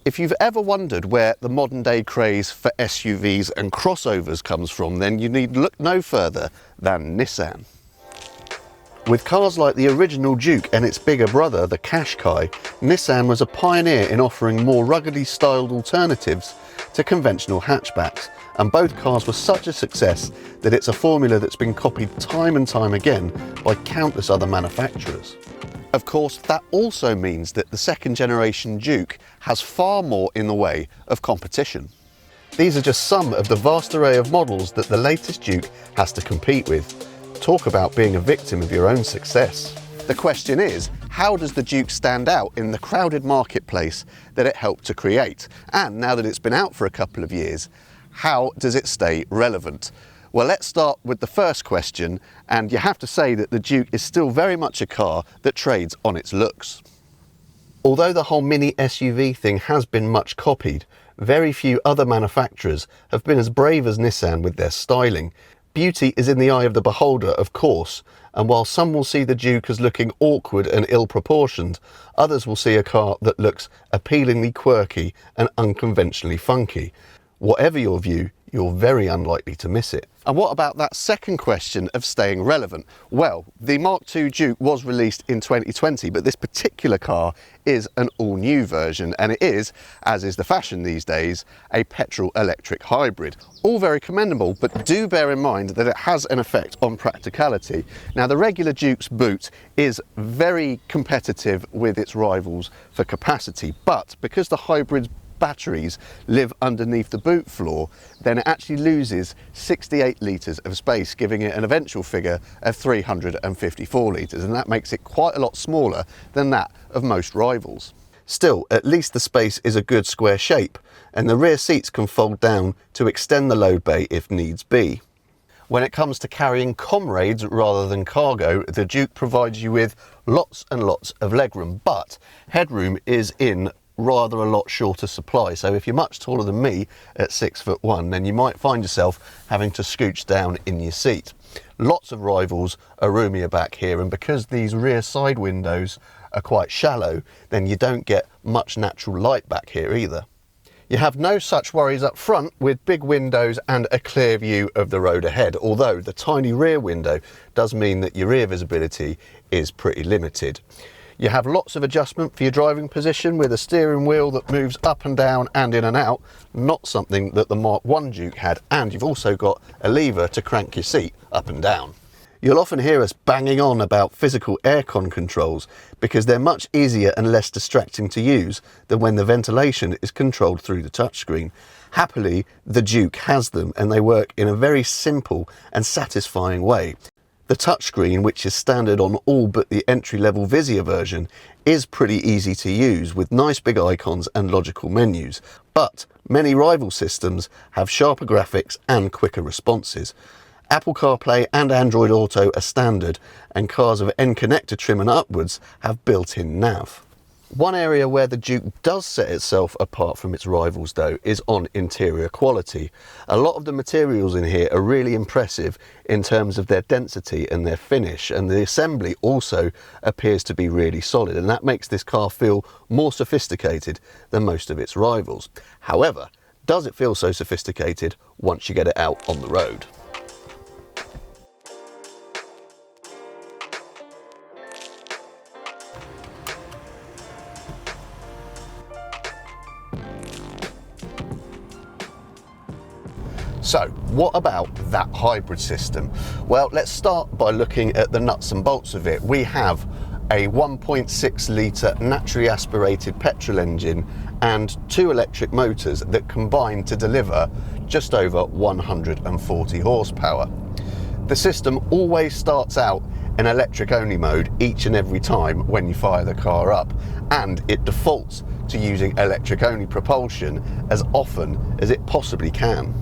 If you've ever wondered where the modern day craze for SUVs and crossovers comes from, then you need look no further than Nissan. With cars like the original Juke and its bigger brother, the Qashqai, Nissan was a pioneer in offering more ruggedly styled alternatives to conventional hatchbacks, and both cars were such a success that it's a formula that's been copied time and time again by countless other manufacturers. Of course, that also means that the second generation Juke has far more in the way of competition. These are just some of the vast array of models that the latest Juke has to compete with. Talk about being a victim of your own success. The question is, how does the Juke stand out in the crowded marketplace that it helped to create? And now that it's been out for a couple of years, how does it stay relevant? Well, let's start with the first question, and you have to say that the Juke is still very much a car that trades on its looks. Although the whole mini SUV thing has been much copied, very few other manufacturers have been as brave as Nissan with their styling. Beauty is in the eye of the beholder, of course, and while some will see the Juke as looking awkward and ill-proportioned, others will see a car that looks appealingly quirky and unconventionally funky. Whatever your view, you're very unlikely to miss it. And what about that second question of staying relevant? Well, the Mark II Juke was released in 2020, but this particular car is an all-new version, and it is, as is the fashion these days, a petrol-electric hybrid. All very commendable, but do bear in mind that it has an effect on practicality. Now, the regular Juke's boot is very competitive with its rivals for capacity, but because the hybrid's batteries live underneath the boot floor, then it actually loses 68 litres of space, giving it an eventual figure of 354 litres, and that makes it quite a lot smaller than that of most rivals. Still, at least the space is a good square shape, and the rear seats can fold down to extend the load bay if needs be. When it comes to carrying comrades rather than cargo, the Juke provides you with lots and lots of legroom, but headroom is in rather a lot shorter supply. So if you're much taller than me at 6'1", then you might find yourself having to scooch down in your seat. Lots of rivals are roomier back here, and because these rear side windows are quite shallow, then you don't get much natural light back here either. You have no such worries up front with big windows and a clear view of the road ahead, although the tiny rear window does mean that your rear visibility is pretty limited. You have lots of adjustment for your driving position with a steering wheel that moves up and down and in and out, not something that the Mark I Juke had, and you've also got a lever to crank your seat up and down. You'll often hear us banging on about physical aircon controls because they're much easier and less distracting to use than when the ventilation is controlled through the touchscreen. Happily, the Juke has them, and they work in a very simple and satisfying way. The touchscreen, which is standard on all but the entry-level Vizia version, is pretty easy to use with nice big icons and logical menus, but many rival systems have sharper graphics and quicker responses. Apple CarPlay and Android Auto are standard, and cars of N-connector trim and upwards have built-in nav. One area where the Juke does set itself apart from its rivals, though, is on interior quality. A lot of the materials in here are really impressive in terms of their density and their finish, and the assembly also appears to be really solid, and that makes this car feel more sophisticated than most of its rivals. However, does it feel so sophisticated once you get it out on the road? So, what about that hybrid system? Well, let's start by looking at the nuts and bolts of it. We have a 1.6 litre naturally aspirated petrol engine and two electric motors that combine to deliver just over 140 horsepower. The system always starts out in electric only mode each and every time when you fire the car up, and it defaults to using electric only propulsion as often as it possibly can.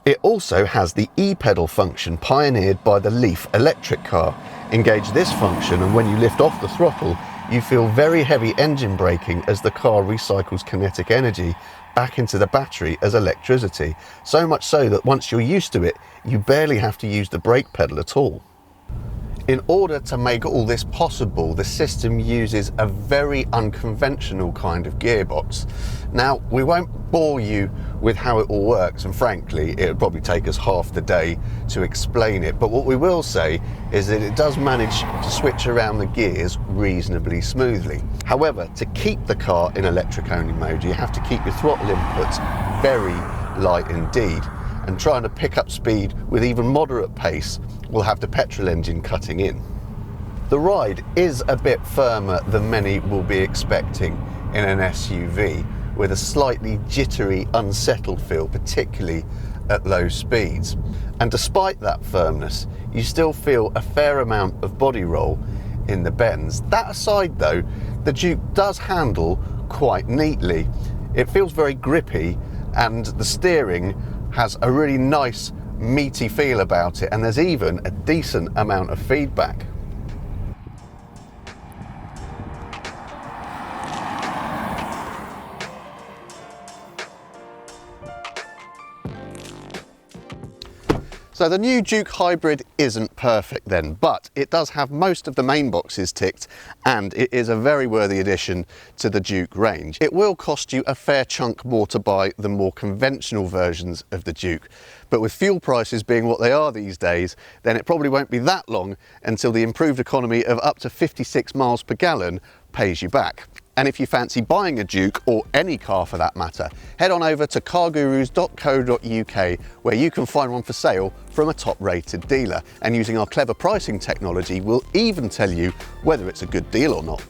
It also has the e-pedal function pioneered by the Leaf electric car. Engage this function, and when you lift off the throttle, you feel very heavy engine braking as the car recycles kinetic energy back into the battery as electricity. So much so that once you're used to it, you barely have to use the brake pedal at all. In order to make all this possible, the system uses a very unconventional kind of gearbox. Now, we won't bore you with how it all works, and frankly, it would probably take us half the day to explain it. But what we will say is that it does manage to switch around the gears reasonably smoothly. However, to keep the car in electric-only mode, you have to keep your throttle inputs very light indeed. And trying to pick up speed with even moderate pace will have the petrol engine cutting in. The ride is a bit firmer than many will be expecting in an SUV, with a slightly jittery, unsettled feel, particularly at low speeds. And despite that firmness, you still feel a fair amount of body roll in the bends. That aside though, the Juke does handle quite neatly. It feels very grippy, and the steering has a really nice meaty feel about it, and there's even a decent amount of feedback. So the new Juke Hybrid isn't perfect then, but it does have most of the main boxes ticked, and it is a very worthy addition to the Juke range. It will cost you a fair chunk more to buy than more conventional versions of the Juke, but with fuel prices being what they are these days, then it probably won't be that long until the improved economy of up to 56 miles per gallon pays you back. And if you fancy buying a Juke, or any car for that matter, head on over to cargurus.co.uk, where you can find one for sale from a top-rated dealer. And using our clever pricing technology, we'll even tell you whether it's a good deal or not.